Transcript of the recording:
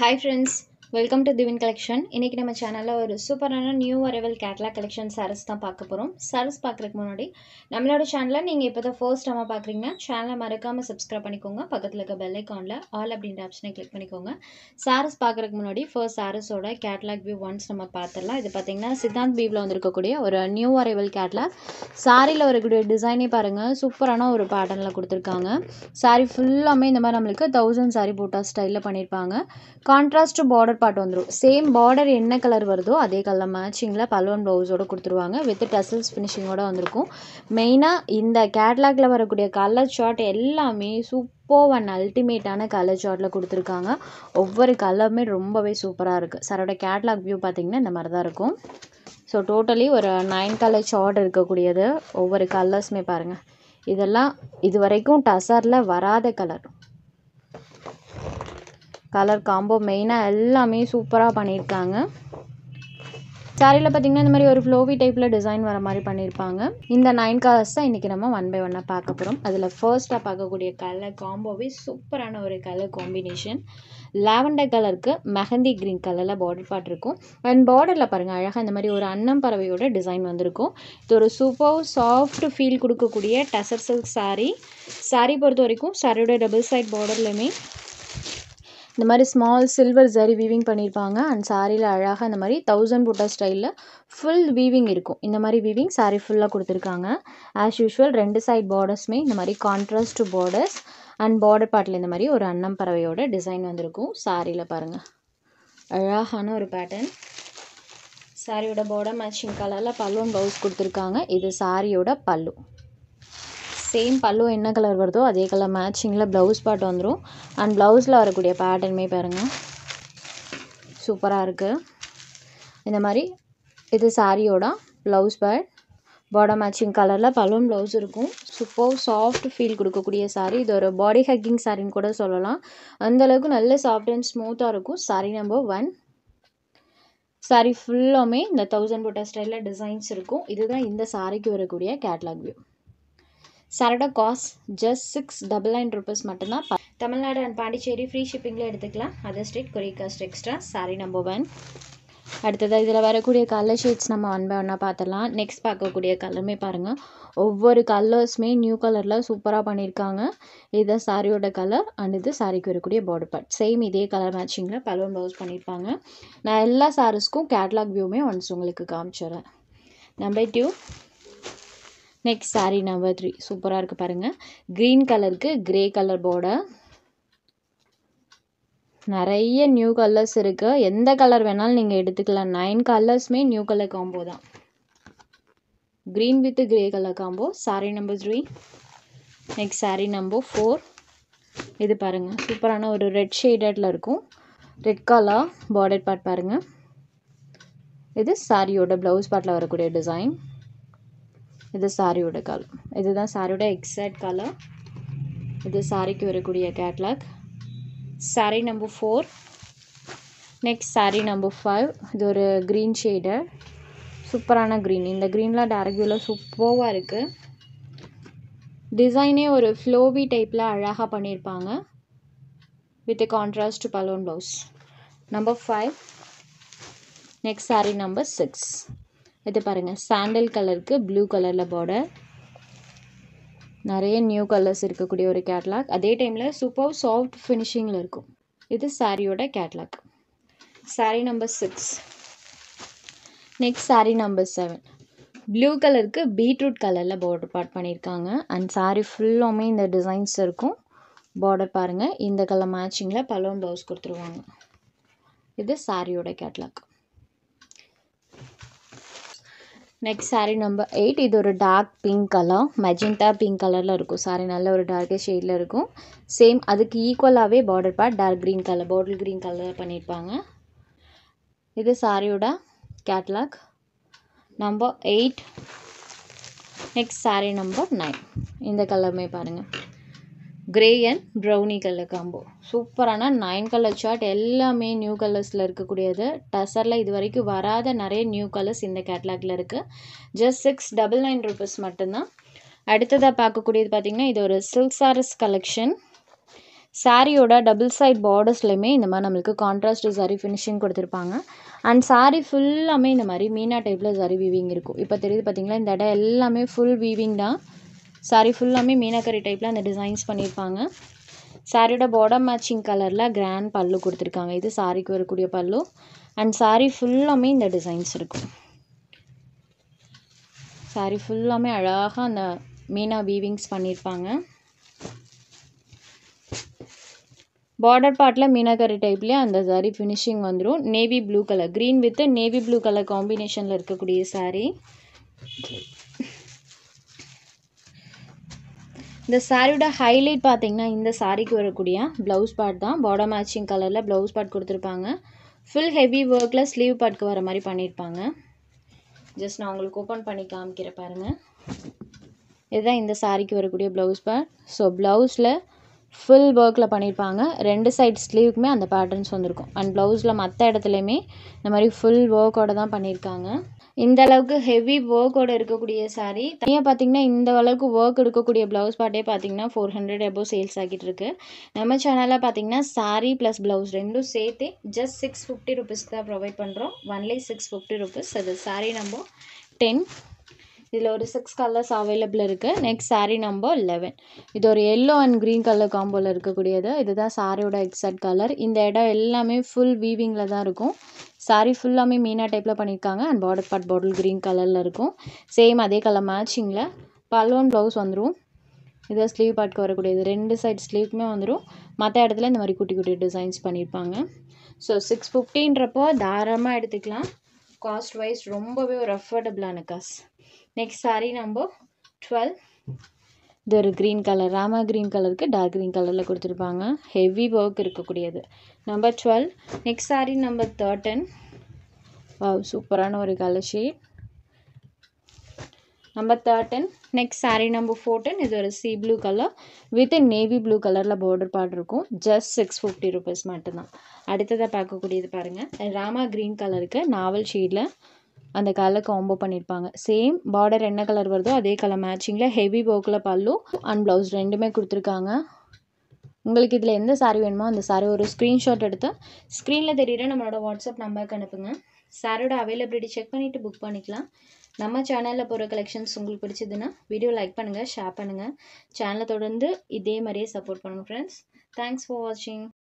Hi friends, welcome to Divin Collection. இன்னைக்கு நம்ம சேனல்ல ஒரு சூப்பரான new arrival catalog collection sarees தான் பார்க்க போறோம். சாரீஸ் பார்க்கறதுக்கு முன்னாடி நம்மளோட சேனலை நீங்க இப்போதான் ஃபர்ஸ்ட் டைமா பார்க்கறீங்கன்னா சேனலை மறக்காம சப்ஸ்கிரைப் பண்ணிக்கோங்க. பக்கத்துல இருக்க பெல் ஐகான்ல ஆல் அப்படின்ற ஆப்ஷனை கிளிக் பண்ணிக்கோங்க. சாரீஸ் பார்க்கறதுக்கு முன்னாடி ஃபர்ஸ்ட் சாரீஸோட கேட்லாக் வியூ ஒன்ஸ் நம்ம பார்த்துடலாம். இது பார்த்தீங்கன்னா சித்தாந்த் பீவ்ல வந்திருக்கக்கூடிய ஒரு நியூ அரைவல் கேட்லாக். சாரியில் வரக்கூடிய டிசைனே பாருங்க சூப்பரான ஒரு பேட்டர்னில் கொடுத்துருக்காங்க. சாரி ஃபுல்லாமே இந்த மாதிரி நம்மளுக்கு 1000 சாரி போட்டா ஸ்டைலில் பண்ணியிருப்பாங்க. கான்ட்ராஸ்ட் பார்டர் பார்ட் வந்துடும். சேம் பார்டர் என்ன கலர் வருதோ அதே கலர் மேட்சிங்கில் பல்லுவன் ப்ளவுஸோடு கொடுத்துருவாங்க. வித் டசல்ஸ் ஃபினிஷிங்கோடு வந்திருக்கும். மெயினாக இந்த கேட்லாகில் வரக்கூடிய கலர் சார்ட் எல்லாமே சூப்பர் அண்ட் அல்டிமேட்டான கலர் சார்ட்டில் கொடுத்துருக்காங்க. ஒவ்வொரு கலருமே ரொம்பவே சூப்பராக இருக்குது. சாரோட கேட்லாக் வியூ பார்த்திங்கன்னா இந்த மாதிரி தான் இருக்கும். ஸோ டோட்டலி ஒரு 9 கலர் சார்ட் இருக்கக்கூடியது. ஒவ்வொரு கலர்ஸுமே பாருங்கள். இதெல்லாம் இது வரைக்கும் டசரில் வராத கலர் காம்போ மெயினாக எல்லாமே சூப்பராக பண்ணியிருக்காங்க. சாரியில் பார்த்திங்கன்னா இந்த மாதிரி ஒரு ஃப்ளோவி டைப்பில் டிசைன் வர மாதிரி பண்ணியிருப்பாங்க. இந்த 9 கலர்ஸ் தான் இன்றைக்கி நம்ம ஒன் பை ஒன்னாக பார்க்க போகிறோம். அதில் ஃபர்ஸ்ட்டாக பார்க்கக்கூடிய கலர் காம்போவே சூப்பரான ஒரு கலர் காம்பினேஷன். லாவெண்டர் கலருக்கு மெஹந்தி க்ரீன் கலரில் பார்டர் பார்ட் இருக்கும். அண்ட் பார்டரில் பாருங்கள் அழகாக இந்த மாதிரி ஒரு அன்னம் பறவையோட டிசைன் வந்திருக்கும். இது ஒரு சூப்பர் சாஃப்ட் ஃபீல் கொடுக்கக்கூடிய டசர் சில்க் சாரீ பொறுத்த வரைக்கும் சாரியோட டபுள் சைட் பார்டர்லையுமே இந்த மாதிரி ஸ்மால் சில்வர் ஜரி வீவிங் பண்ணியிருப்பாங்க. அண்ட் சாரியில் அழகாக இந்த மாதிரி 1000 புட்டா ஸ்டைலில் ஃபுல் வீவிங் இருக்கும். இந்த மாதிரி வீவிங் சாரி ஃபுல்லாக கொடுத்துருக்காங்க. ஆஸ் யூஷுவல் 2 சைட் பார்டர்ஸுமே இந்த மாதிரி கான்ட்ராஸ்ட் பார்டர்ஸ் அண்ட் பார்டர் பார்ட்டில் இந்த மாதிரி ஒரு அன்னம் பறவையோட டிசைன் வந்திருக்கும். சாரியில் பாருங்கள் அழகான ஒரு பேட்டர்ன். சாரியோட பார்டர் மேட்சிங் கலரில் பல்லுவன் ப்ளவுஸ் கொடுத்துருக்காங்க. இது சாரியோட பல்லு. சேம் பல்லு என்ன கலர் வருதோ அதே கலர் மேட்சிங்கில் ப்ளவுஸ் பார்ட் வந்துடும். அண்ட் ப்ளவுஸில் வரக்கூடிய பேட்டர்னுமே பாருங்கள் சூப்பராக இருக்குது. இந்த மாதிரி இது சாரியோட ப்ளவுஸ் பார்டர் மேட்சிங் கலரில் பல்லுவன் ப்ளவுஸ் இருக்கும். சூப்பர் சாஃப்ட் ஃபீல் கொடுக்கக்கூடிய சாரீ. இது ஒரு பாடி ஹக்கிங் சாரின்னு கூட சொல்லலாம். அந்தளவுக்கு நல்ல சாஃப்ட் அண்ட் ஸ்மூத்தாக இருக்கும். சாரீ நம்பர் 1. சாரீ ஃபுல்லாமே இந்த 1000 புட்டா ஸ்டைலில் டிசைன்ஸ் இருக்கும். இதுதான் இந்த சாரிக்கு வரக்கூடிய கேட்லாக் வியூ. சாரோட காஸ்ட் ஜஸ்ட் 699 rupees மட்டும்தான். தமிழ்நாடு அண்ட் பாண்டிச்சேரி ஃப்ரீ ஷிப்பிங்கில் எடுத்துக்கலாம். Other state courier cost extra. Sorry number 1. அடுத்ததாக இதில் வரக்கூடிய கலர் ஷேட்ஸ் நம்ம ஒன் பை ஒன்னாக பார்த்துடலாம். நெக்ஸ்ட் பார்க்கக்கூடிய கலருமே பாருங்கள். ஒவ்வொரு கலர்ஸுமே நியூ கலரில் சூப்பராக பண்ணியிருக்காங்க. இதுதான் சாரியோட கலர் அண்ட் இது சாரிக்கு வரக்கூடிய பார்டர் பார்ட். சேம் இதே கலர் மேட்சிங்கில் பலூன் ப்ளவுஸ் பண்ணியிருப்பாங்க. நான் எல்லா சாரீஸ்க்கும் கேட்லாக் வியூமே ஒன்ஸ் உங்களுக்கு காமிச்சிடுறேன். நம்பர் 2. நெக்ஸ்ட் சாரீ நம்பர் 3 சூப்பராக இருக்குது பாருங்கள். க்ரீன் கலருக்கு கிரே கலர் பார்டர். நிறைய நியூ கலர்ஸ் இருக்குது. எந்த கலர் வேணாலும் நீங்கள் எடுத்துக்கலாம். 9 கலர்ஸுமே நியூ கலர் காம்போ தான். Green with grey colour combo. Sari number 3. Next sari number 4. இது பாருங்கள் சூப்பரான ஒரு ரெட் ஷேடடில் இருக்கும். ரெட் கலர் பார்டர் பார்ட் பாருங்கள். இது சாரியோட ப்ளவுஸ் பார்ட்டில் வரக்கூடிய டிசைன். இது சாரியோட கலர். இதுதான் சாரியோட எக்ஸாக்ட் கலர். இது சாரிக்கு வரக்கூடிய catalogue. Sari number 4. Next sari number 5. இது ஒரு க்ரீன் ஷேடர். சூப்பரான க்ரீன். இந்த க்ரீன்லாம் டேரக்ட் வியூவில் சூப்பராக இருக்குது. டிசைனே ஒரு ஃப்ளோவி டைப்பில் அழகாக பண்ணியிருப்பாங்க. With contrast balloon blouse. Number 5. Next sari number 6. இது பாருங்கள் சாண்டல் கலருக்கு ப்ளூ கலரில் பார்டர். நிறைய நியூ கலர்ஸ் இருக்கக்கூடிய ஒரு கேட்லாக். அதே டைமில் சூப்பர் சாஃப்ட் ஃபினிஷிங்கில் இருக்கும். இது சாரியோட catalogue. Sari number 6. Next sari number 7. Blue கலருக்கு பீட்ரூட் கலரில் பார்டர் பார்ட் பண்ணியிருக்காங்க. அண்ட் சாரீ ஃபுல்லாமே இந்த டிசைன்ஸ் இருக்கும். பார்டர் பாருங்கள் இந்த கலர் மேட்சிங்கில் பலூன் ப்ளவுஸ் கொடுத்துருவாங்க. இது சாரியோட கேட்லாக். Next sari number 8. இது ஒரு dark pink colour. Magenta pink கலரில் இருக்கும். சாரீ நல்ல ஒரு டார்க் ஷேடில் இருக்கும். சேம் அதுக்கு ஈக்குவலாகவே border part dark green colour bottle green colour பண்ணியிருப்பாங்க. இது சாரியோட catalogue number 8. Next sari number 9. இந்த கலருமே பாருங்கள் grey and brownie colour combo. சூப்பரான 9 கலர் சார்ட். எல்லாமே நியூ கலர்ஸில் இருக்கக்கூடியது. டசரில் இது வரைக்கும் வராத நிறைய நியூ கலர்ஸ் இந்த கேட்லாகில் இருக்குது. ஜஸ்ட் 699 rupees மட்டும்தான். அடுத்ததாக பார்க்கக்கூடியது பார்த்திங்கன்னா இது ஒரு சில்க் சாரீஸ் கலெக்ஷன். சாரியோட டபுள் சைட் பார்டர்ஸ்லையுமே இந்த மாதிரி நம்மளுக்கு கான்ட்ராஸ்ட் சரி ஃபினிஷிங் கொடுத்துருப்பாங்க. அண்ட் சாரி ஃபுல்லாமே இந்த மாதிரி மீனா டைப்பில் சரி வீவிங் இருக்கும். இப்போ தெரியுது பார்த்தீங்களா, இந்த இடம் எல்லாமே ஃபுல் வீவிங் தான். சாரி ஃபுல்லாமே மீனாக்கரி டைப்பில் அந்த டிசைன்ஸ் பண்ணியிருப்பாங்க. சாரியோட பாட்டம் மேட்சிங் கலரில் கிராண்ட் பல்லு கொடுத்துருக்காங்க. இது சாரிக்கு வரக்கூடிய பல்லு. அண்ட் சாரி ஃபுல்லாமே இந்த டிசைன்ஸ் இருக்கும். சாரி ஃபுல்லாமே அழகாக அந்த மீனா வீவிங்ஸ் பண்ணியிருப்பாங்க. பார்டர் பார்ட்டில் மீனாக்கரி டைப்லேயே அந்த சாரி ஃபினிஷிங் வந்துடும். Navy blue colour, green with navy blue colour காம்பினேஷனில் இருக்கக்கூடிய சாரி. இந்த சாரியோட ஹைலைட் பார்த்தீங்கன்னா இந்த சாரிக்கு வரக்கூடிய ப்ளவுஸ் பார்ட் தான். பாட்டம் மேட்சிங் கலரில் ப்ளவுஸ் பார்ட் கொடுத்துருப்பாங்க. ஃபுல் ஹெவி ஒர்க்கில் ஸ்லீவ் பார்ட்க்கு வர மாதிரி பண்ணியிருப்பாங்க. ஜஸ்ட் நான் உங்களுக்கு ஓப்பன் பண்ணி காமிக்கிறேன் பாருங்கள். இதுதான் இந்த சாரிக்கு வரக்கூடிய ப்ளவுஸ் பார்ட். ஸோ ப்ளவுஸில் ஃபுல் ஒர்க்கில் பண்ணியிருப்பாங்க. 2 சைட் ஸ்லீவுக்குமே அந்த பேட்டர்ன்ஸ் வந்திருக்கும். அண்ட் ப்ளவுஸில் மற்ற இடத்துலையுமே இந்த மாதிரி ஃபுல் ஒர்க்கோடு தான் பண்ணியிருக்காங்க. இந்த அளவுக்கு ஹெவி ஒர்க்கோடு இருக்கக்கூடிய சாரீ தனியாக பார்த்தீங்கன்னா இந்த அளவுக்கு ஒர்க் இருக்கக்கூடிய ப்ளவுஸ் பார்ட்டே பார்த்தீங்கன்னா 400 எபோவ் சேல்ஸ் ஆகிட்டு இருக்கு. நம்ம சேனலில் பார்த்தீங்கன்னா சாரீ ப்ளஸ் ப்ளவுஸ் ரெண்டும் சேர்த்து ஜஸ்ட் 650 ருபீஸ்க்கு தான் ப்ரொவைட் பண்ணுறோம். Only 650 rupees. அது சாரீ நம்பர் 10. இதில் ஒரு 6 கலர்ஸ் அவைலபிள் இருக்குது. Next sari number 11. இது ஒரு எல்லோ அண்ட் க்ரீன் கலர் காம்போவில் இருக்கக்கூடியது. இதுதான் சாரியோட எக்ஸாக்ட் கலர். இந்த இடம் எல்லாமே ஃபுல் வீவிங்கில் தான் இருக்கும். சாரீ ஃபுல்லாமே மீனா டைப்பில் பண்ணியிருக்காங்க. And border part bottle green கலரில் இருக்கும். சேம் அதே கலர் மேட்சிங்கில் பல்லுவன் ப்ளவுஸ் வந்துடும். இதை ஸ்லீவ் பார்ட்க்கு வரக்கூடியது. 2 சைட் ஸ்லீவுக்குமே வந்துடும். மற்ற இடத்துல இந்த மாதிரி குட்டி குட்டி டிசைன்ஸ் பண்ணியிருப்பாங்க. ஸோ 650ன்றப்போ தாராளமாக எடுத்துக்கலாம். காஸ்ட் வைஸ் ரொம்பவே ஒரு அஃபோர்டபுளான காசு. Next sari number 12. இது ஒரு க்ரீன் கலர், ராமா க்ரீன் கலருக்கு டார்க் க்ரீன் கலரில் கொடுத்துருப்பாங்க. ஹெவி ஒர்க் இருக்கக்கூடியது. நம்பர் 12. Next sari number 13. சூப்பரான ஒரு colour shade. Number 13. Next sari number 14. இது ஒரு C blue colour with navy blue கலரில் பார்டர் பார்ட் இருக்கும். ஜஸ்ட் 650 ருபீஸ் மட்டும்தான். அடுத்ததாக பார்க்கக்கூடியது பாருங்கள். ராமா க்ரீன் கலருக்கு நாவல் ஷேடில் அந்த கலர் காம்போ பண்ணியிருப்பாங்க. சேம் பார்டர் என்ன கலர் வருதோ அதே கலர் மேட்சிங்கில் ஹெவி ஒர்க்கில் பல்லு அண்ட் ப்ளவுஸ் ரெண்டுமே கொடுத்துருக்காங்க. உங்களுக்கு இதில் எந்த சாரீ வேணுமோ அந்த சாரீ ஒரு ஸ்க்ரீன்ஷாட் எடுத்து ஸ்க்ரீனில் தெரியுற நம்மளோட வாட்ஸ்அப் நம்பருக்கு அனுப்புங்க. சாரியோட அவைலபிலிட்டி செக் பண்ணிவிட்டு புக் பண்ணிக்கலாம். நம்ம சேனலில் போகிற கலெக்ஷன்ஸ் உங்களுக்கு பிடிச்சதுன்னா வீடியோ லைக் பண்ணுங்கள், ஷேர் பண்ணுங்கள். சேனலை தொடர்ந்து இதே மாதிரியே சப்போர்ட் பண்ணுங்கள் ஃப்ரெண்ட்ஸ். தேங்க்ஸ் ஃபார் வாட்சிங்.